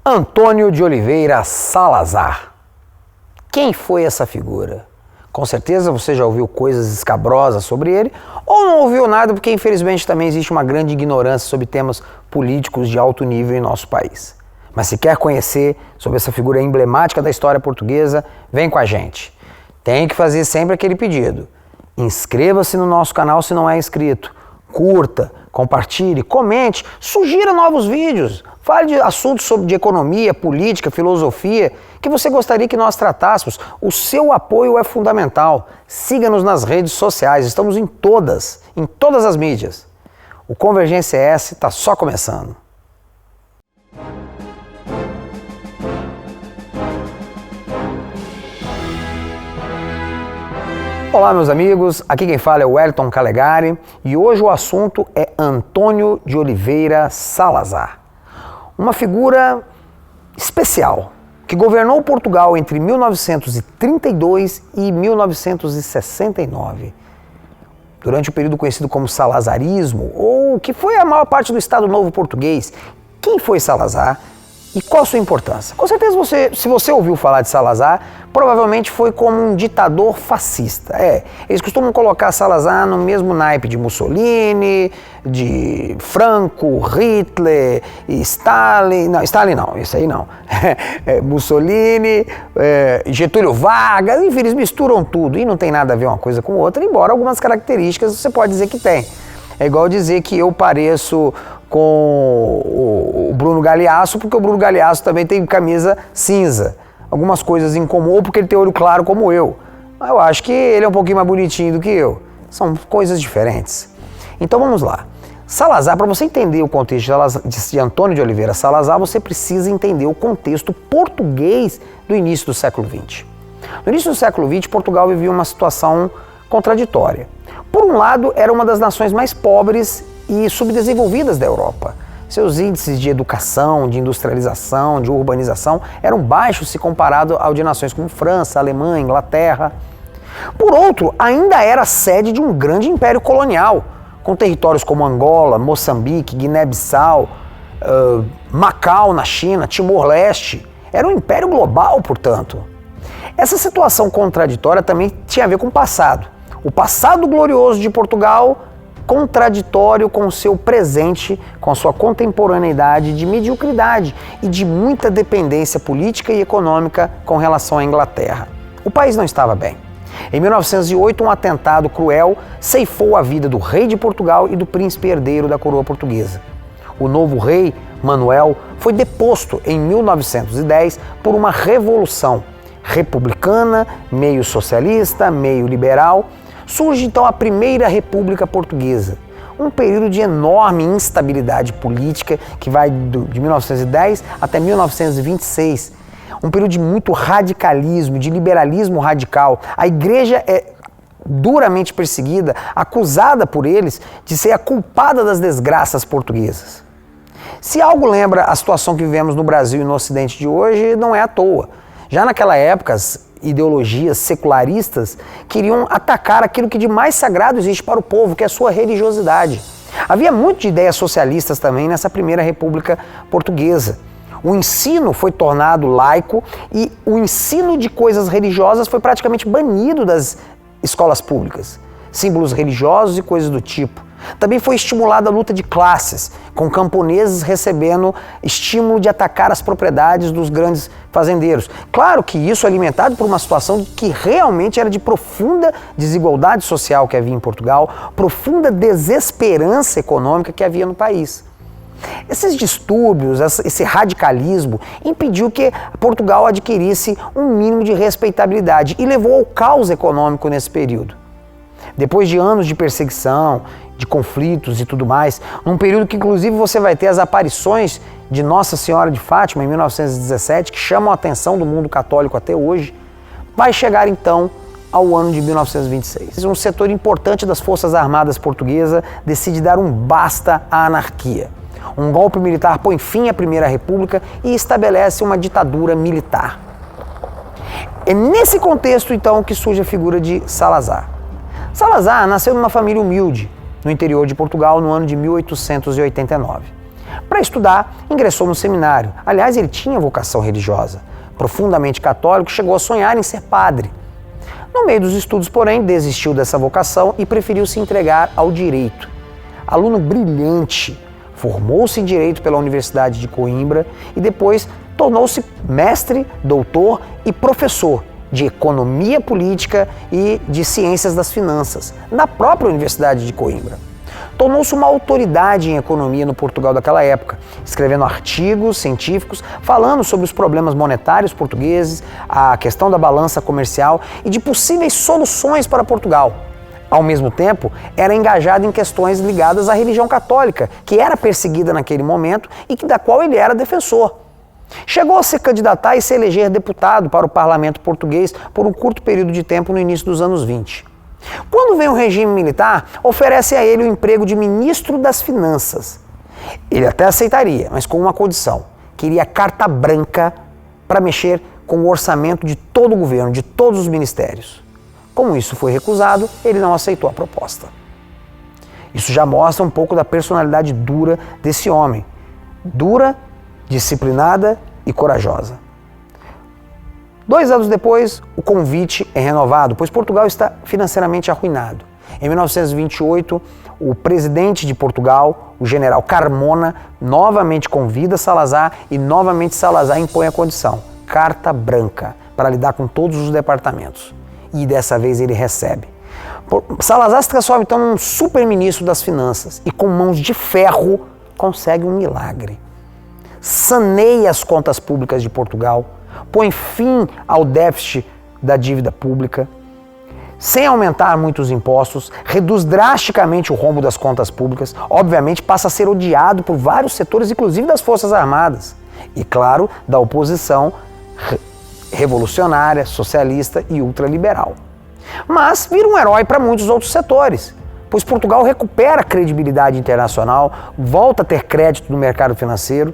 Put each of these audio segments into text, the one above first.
Antônio de Oliveira Salazar. Quem foi essa figura? Com certeza você já ouviu coisas escabrosas sobre ele, ou não ouviu nada porque infelizmente também existe uma grande ignorância sobre temas políticos de alto nível em nosso país. Mas se quer conhecer sobre essa figura emblemática da história portuguesa, vem com a gente. Tem que fazer sempre aquele pedido. Inscreva-se no nosso canal se não é inscrito. Curta, compartilhe, comente, sugira novos vídeos. Fale de assuntos de economia, política, filosofia, que você gostaria que nós tratássemos. O seu apoio é fundamental. Siga-nos nas redes sociais, estamos em todas as mídias. O Convergência S está só começando. Olá meus amigos, aqui quem fala é o Wellington Calegari e hoje o assunto é Antônio de Oliveira Salazar. Uma figura especial que governou Portugal entre 1932 e 1969. Durante o período conhecido como Salazarismo, ou que foi a maior parte do Estado Novo português. Quem foi Salazar e qual a sua importância? Com certeza se você ouviu falar de Salazar, provavelmente foi como um ditador fascista. Eles costumam colocar Salazar no mesmo naipe de Mussolini, de Franco, Hitler, Stalin. Não, Stalin não, isso aí não. Mussolini, Getúlio Vargas, enfim, eles misturam tudo e não tem nada a ver uma coisa com outra, embora algumas características você pode dizer que tem. É igual dizer que eu pareço com o Bruno Galhaço, porque o Bruno Galhaço também tem camisa cinza. Algumas coisas em comum, ou porque ele tem olho claro como eu. Mas eu acho que ele é um pouquinho mais bonitinho do que eu. São coisas diferentes. Então vamos lá. Salazar, para você entender o contexto de Antônio de Oliveira Salazar, você precisa entender o contexto português do início do século XX. No início do século XX, Portugal vivia uma situação contraditória. Por um lado, era uma das nações mais pobres e subdesenvolvidas da Europa. Seus índices de educação, de industrialização, de urbanização eram baixos se comparado ao de nações como França, Alemanha, Inglaterra. Por outro, ainda era sede de um grande império colonial, com territórios como Angola, Moçambique, Guiné-Bissau, Macau na China, Timor-Leste. Era um império global, portanto. Essa situação contraditória também tinha a ver com o passado. O passado glorioso de Portugal, contraditório com o seu presente, com a sua contemporaneidade de mediocridade e de muita dependência política e econômica com relação à Inglaterra. O país não estava bem. Em 1908, um atentado cruel ceifou a vida do rei de Portugal e do príncipe herdeiro da coroa portuguesa. O novo rei, Manuel, foi deposto em 1910 por uma revolução republicana, meio socialista, meio liberal. Surge então a Primeira República Portuguesa, um período de enorme instabilidade política que vai de 1910 até 1926, um período de muito radicalismo, de liberalismo radical. A igreja é duramente perseguida, acusada por eles de ser a culpada das desgraças portuguesas. Se algo lembra a situação que vivemos no Brasil e no Ocidente de hoje, não é à toa. Já naquela época, ideologias secularistas queriam atacar aquilo que de mais sagrado existe para o povo, que é a sua religiosidade. Havia muito de ideias socialistas também nessa Primeira República Portuguesa. O ensino foi tornado laico e o ensino de coisas religiosas foi praticamente banido das escolas públicas. Símbolos religiosos e coisas do tipo. Também foi estimulada a luta de classes, com camponeses recebendo estímulo de atacar as propriedades dos grandes fazendeiros. Claro que isso alimentado por uma situação que realmente era de profunda desigualdade social que havia em Portugal, profunda desesperança econômica que havia no país. Esses distúrbios, esse radicalismo, impediu que Portugal adquirisse um mínimo de respeitabilidade e levou ao caos econômico nesse período. Depois de anos de perseguição, de conflitos e tudo mais, num período que inclusive você vai ter as aparições de Nossa Senhora de Fátima em 1917, que chamam a atenção do mundo católico até hoje, vai chegar então ao ano de 1926. Um setor importante das Forças Armadas Portuguesas decide dar um basta à anarquia. Um golpe militar põe fim à Primeira República e estabelece uma ditadura militar. É nesse contexto então que surge a figura de Salazar. Salazar nasceu numa família humilde, no interior de Portugal, no ano de 1889. Para estudar, ingressou no seminário. Aliás, ele tinha vocação religiosa. Profundamente católico, chegou a sonhar em ser padre. No meio dos estudos, porém, desistiu dessa vocação e preferiu se entregar ao direito. Aluno brilhante, formou-se em Direito pela Universidade de Coimbra e depois tornou-se mestre, doutor e professor de Economia Política e de Ciências das Finanças, na própria Universidade de Coimbra. Tornou-se uma autoridade em economia no Portugal daquela época, escrevendo artigos científicos falando sobre os problemas monetários portugueses, a questão da balança comercial e de possíveis soluções para Portugal. Ao mesmo tempo, era engajado em questões ligadas à religião católica, que era perseguida naquele momento e da qual ele era defensor. Chegou a se candidatar e se eleger deputado para o parlamento português por um curto período de tempo no início dos anos 20. Quando vem o regime militar, oferece a ele o emprego de ministro das Finanças. Ele até aceitaria, mas com uma condição: queria carta branca para mexer com o orçamento de todo o governo, de todos os ministérios. Como isso foi recusado, ele não aceitou a proposta. Isso já mostra um pouco da personalidade dura desse homem. Dura, disciplinada e corajosa. 2 anos depois, o convite é renovado, pois Portugal está financeiramente arruinado. Em 1928, o presidente de Portugal, o general Carmona, novamente convida Salazar e novamente Salazar impõe a condição: carta branca, para lidar com todos os departamentos. E dessa vez ele recebe. Salazar se transforma então num super-ministro das Finanças e com mãos de ferro consegue um milagre. Saneia as contas públicas de Portugal, põe fim ao déficit da dívida pública, sem aumentar muitos impostos, reduz drasticamente o rombo das contas públicas, obviamente passa a ser odiado por vários setores, inclusive das Forças Armadas, e claro, da oposição revolucionária, socialista e ultraliberal. Mas vira um herói para muitos outros setores, pois Portugal recupera a credibilidade internacional, volta a ter crédito no mercado financeiro.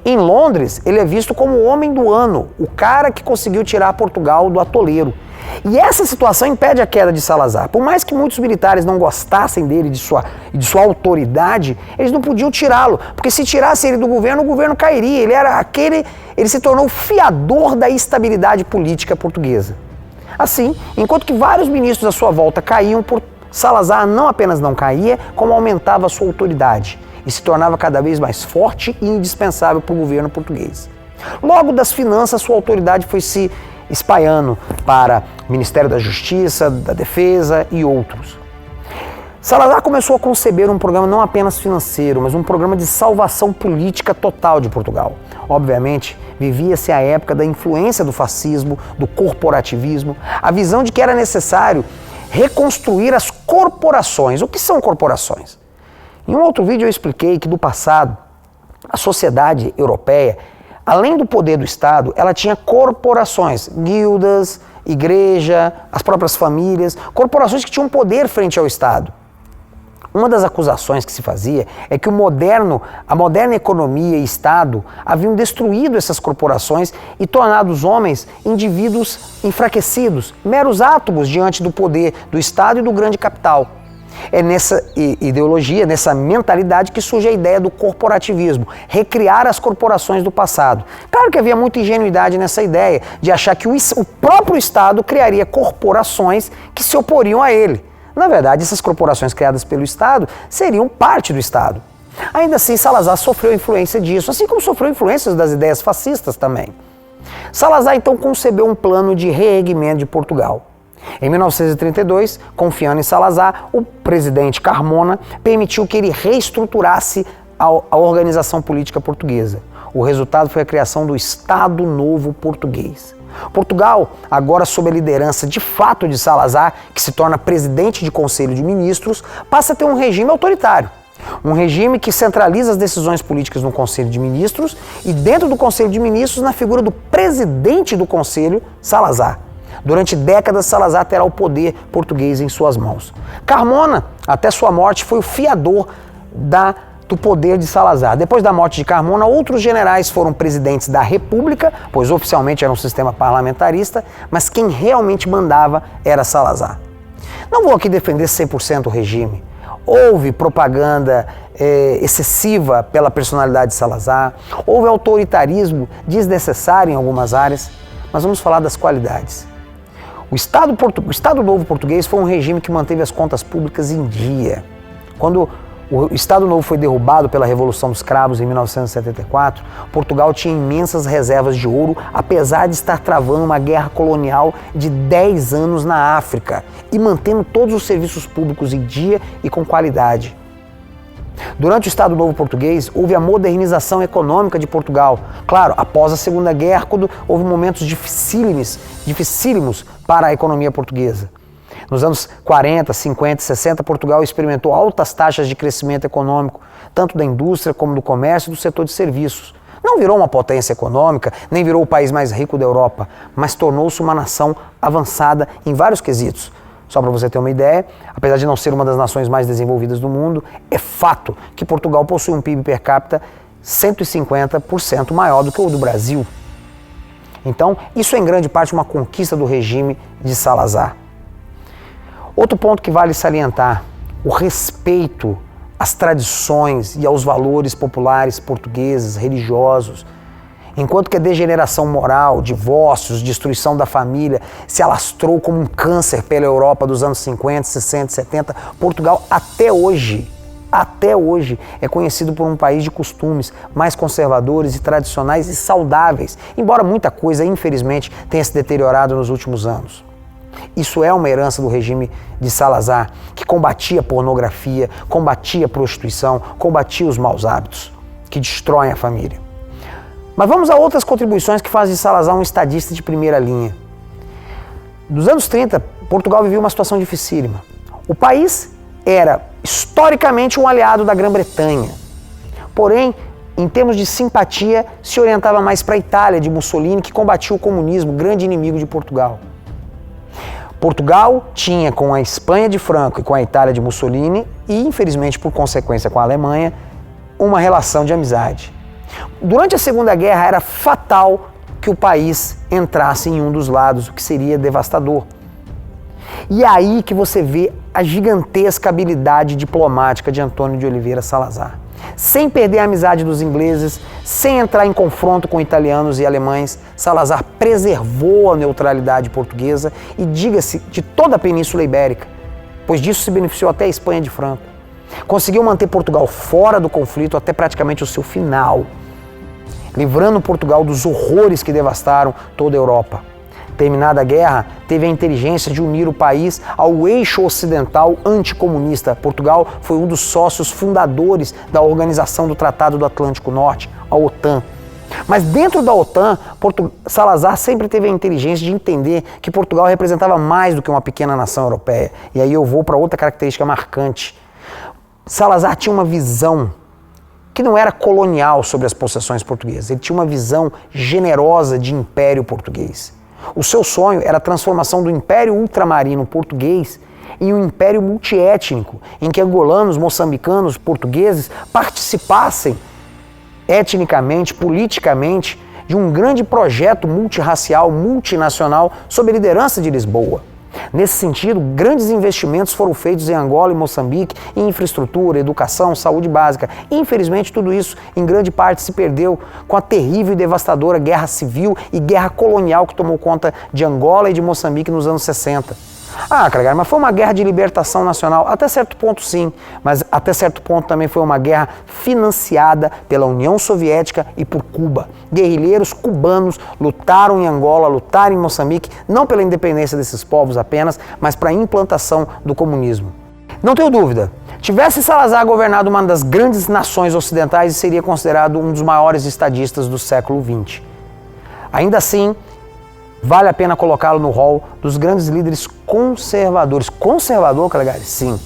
Em Londres, ele é visto como o homem do ano, o cara que conseguiu tirar Portugal do atoleiro. E essa situação impede a queda de Salazar. Por mais que muitos militares não gostassem dele e de sua autoridade, eles não podiam tirá-lo, porque se tirasse ele do governo, o governo cairia. Ele se tornou o fiador da estabilidade política portuguesa. Assim, enquanto que vários ministros à sua volta caíam, Salazar não apenas não caía, como aumentava a sua autoridade e se tornava cada vez mais forte e indispensável para o governo português. Logo das finanças, sua autoridade foi se espalhando para o Ministério da Justiça, da Defesa e outros. Salazar começou a conceber um programa não apenas financeiro, mas um programa de salvação política total de Portugal. Obviamente, vivia-se a época da influência do fascismo, do corporativismo, a visão de que era necessário reconstruir as corporações. O que são corporações? Em um outro vídeo eu expliquei que, do passado, a sociedade europeia, além do poder do Estado, ela tinha corporações, guildas, igreja, as próprias famílias, corporações que tinham poder frente ao Estado. Uma das acusações que se fazia é que a moderna economia e Estado haviam destruído essas corporações e tornado os homens indivíduos enfraquecidos, meros átomos diante do poder do Estado e do grande capital. É nessa ideologia, nessa mentalidade que surge a ideia do corporativismo, recriar as corporações do passado. Claro que havia muita ingenuidade nessa ideia, de achar que o próprio Estado criaria corporações que se oporiam a ele. Na verdade, essas corporações criadas pelo Estado seriam parte do Estado. Ainda assim, Salazar sofreu influência disso, assim como sofreu influências das ideias fascistas também. Salazar então concebeu um plano de reerguimento de Portugal. Em 1932, confiando em Salazar, o presidente Carmona permitiu que ele reestruturasse a organização política portuguesa. O resultado foi a criação do Estado Novo Português. Portugal, agora sob a liderança de fato de Salazar, que se torna presidente de Conselho de Ministros, passa a ter um regime autoritário. Um regime que centraliza as decisões políticas no Conselho de Ministros e dentro do Conselho de Ministros na figura do presidente do Conselho, Salazar. Durante décadas, Salazar terá o poder português em suas mãos. Carmona, até sua morte, foi o fiador do poder de Salazar. Depois da morte de Carmona, outros generais foram presidentes da República, pois oficialmente era um sistema parlamentarista, mas quem realmente mandava era Salazar. Não vou aqui defender 100% o regime. Houve propaganda excessiva pela personalidade de Salazar, houve autoritarismo desnecessário em algumas áreas, mas vamos falar das qualidades. O Estado Novo Português foi um regime que manteve as contas públicas em dia. Quando o Estado Novo foi derrubado pela Revolução dos Cravos em 1974, Portugal tinha imensas reservas de ouro, apesar de estar travando uma guerra colonial de 10 anos na África e mantendo todos os serviços públicos em dia e com qualidade. Durante o Estado Novo Português, houve a modernização econômica de Portugal. Claro, após a Segunda Guerra, quando houve momentos dificílimos para a economia portuguesa. Nos anos 40, 50 e 60, Portugal experimentou altas taxas de crescimento econômico, tanto da indústria como do comércio e do setor de serviços. Não virou uma potência econômica, nem virou o país mais rico da Europa, mas tornou-se uma nação avançada em vários quesitos. Só para você ter uma ideia, apesar de não ser uma das nações mais desenvolvidas do mundo, é fato que Portugal possui um PIB per capita 150% maior do que o do Brasil. Então, isso é em grande parte uma conquista do regime de Salazar. Outro ponto que vale salientar, o respeito às tradições e aos valores populares portugueses, religiosos. Enquanto que a degeneração moral, divórcios, destruição da família se alastrou como um câncer pela Europa dos anos 50, 60, 70, Portugal até hoje é conhecido por um país de costumes mais conservadores e tradicionais e saudáveis, embora muita coisa, infelizmente, tenha se deteriorado nos últimos anos. Isso é uma herança do regime de Salazar, que combatia a pornografia, combatia a prostituição, combatia os maus hábitos, que destroem a família. Mas vamos a outras contribuições que fazem de Salazar um estadista de primeira linha. Nos anos 30, Portugal vivia uma situação dificílima. O país era historicamente um aliado da Grã-Bretanha. Porém, em termos de simpatia, se orientava mais para a Itália de Mussolini, que combatia o comunismo, grande inimigo de Portugal. Portugal tinha com a Espanha de Franco e com a Itália de Mussolini, e infelizmente por consequência com a Alemanha, uma relação de amizade. Durante a Segunda Guerra era fatal que o país entrasse em um dos lados, o que seria devastador. E é aí que você vê a gigantesca habilidade diplomática de Antônio de Oliveira Salazar. Sem perder a amizade dos ingleses, sem entrar em confronto com italianos e alemães, Salazar preservou a neutralidade portuguesa e, diga-se, de toda a Península Ibérica, pois disso se beneficiou até a Espanha de Franco. Conseguiu manter Portugal fora do conflito até praticamente o seu final, livrando Portugal dos horrores que devastaram toda a Europa. Terminada a guerra, teve a inteligência de unir o país ao eixo ocidental anticomunista. Portugal foi um dos sócios fundadores da Organização do Tratado do Atlântico Norte, a OTAN. Mas dentro da OTAN, Salazar sempre teve a inteligência de entender que Portugal representava mais do que uma pequena nação europeia. E aí eu vou para outra característica marcante. Salazar tinha uma visão que não era colonial sobre as possessões portuguesas. Ele tinha uma visão generosa de império português. O seu sonho era a transformação do Império Ultramarino Português em um império multiétnico, em que angolanos, moçambicanos, portugueses participassem etnicamente, politicamente, de um grande projeto multirracial, multinacional, sob a liderança de Lisboa. Nesse sentido, grandes investimentos foram feitos em Angola e Moçambique em infraestrutura, educação, saúde básica. Infelizmente, tudo isso, em grande parte, se perdeu com a terrível e devastadora guerra civil e guerra colonial que tomou conta de Angola e de Moçambique nos anos 60. Calegari, mas foi uma guerra de libertação nacional, até certo ponto sim, mas até certo ponto também foi uma guerra financiada pela União Soviética e por Cuba. Guerrilheiros cubanos lutaram em Angola, lutaram em Moçambique, não pela independência desses povos apenas, mas para a implantação do comunismo. Não tenho dúvida, tivesse Salazar governado uma das grandes nações ocidentais, seria considerado um dos maiores estadistas do século XX. Ainda assim, vale a pena colocá-lo no rol dos grandes líderes conservadores. Conservador, Calegari? Sim.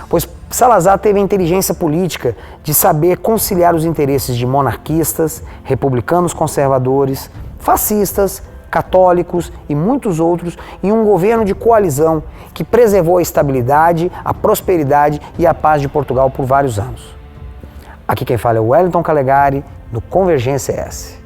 Pois Salazar teve a inteligência política de saber conciliar os interesses de monarquistas, republicanos conservadores, fascistas, católicos e muitos outros em um governo de coalizão que preservou a estabilidade, a prosperidade e a paz de Portugal por vários anos. Aqui quem fala é o Wellington Calegari, do Convergência S.